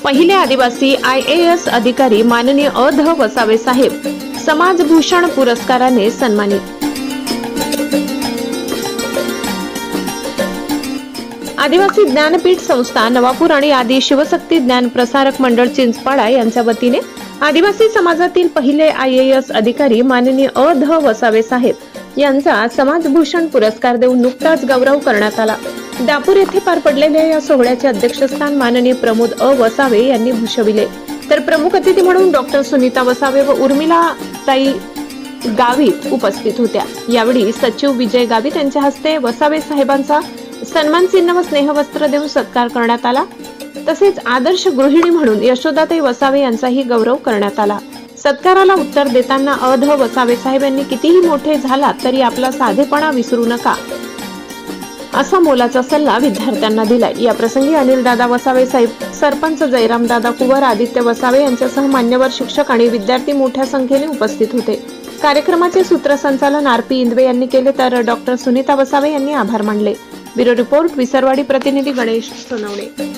पहिले आदिवासी IAS अधिकारी माननीय अध वसावे साहेब समाजभूषण पुरस्काराने सन्मानित। आदिवासी ज्ञानपीठ संस्था नवापूर आणि आदि शिवशक्ती ज्ञान प्रसारक मंडळ चिंचपाडा यांच्या वतीने आदिवासी समाजातील पहिले IAS अधिकारी माननीय अध वसावे साहेब यांचा समाजभूषण पुरस्कार देऊन नुकताच गौरव करण्यात आला। दापूर येथे पार पडलेल्या या सोहळ्याचे अध्यक्षस्थान माननीय प्रमोद वसावे यांनी भूषविले, तर प्रमुख अतिथी म्हणून डॉक्टर सुनीता वसावे व उर्मिला ताई गावित उपस्थित होत्या। यावेळी सचिव विजय गावित यांच्या हस्ते वसावे साहेबांचा सन्मान चिन्ह व स्नेहवस्त्र देऊन सत्कार करण्यात आला। तसेच आदर्श गृहिणी म्हणून यशोदाताई वसावे यांचाही गौरव करण्यात आला। सत्काराला उत्तर देताना अध वसावे साहेब यांनी कितीही मोठे झालात तरी आपला साधेपणा विसरू नका असा मोलाचा सल्ला विद्यार्थ्यांना दिलाय। या प्रसंगी अनिल दादा वसावे साहेब, सरपंच जयराम दादा कुवर, आदित्य वसावे यांच्यासह मान्यवर शिक्षक आणि विद्यार्थी मोठ्या संख्येने उपस्थित होते। कार्यक्रमाचे सूत्रसंचालन RP इंदवे यांनी केले, तर डॉक्टर सुनीता वसावे यांनी आभार मानले। ब्युरो रिपोर्ट, विसरवाडी प्रतिनिधी गणेश सोनवणे।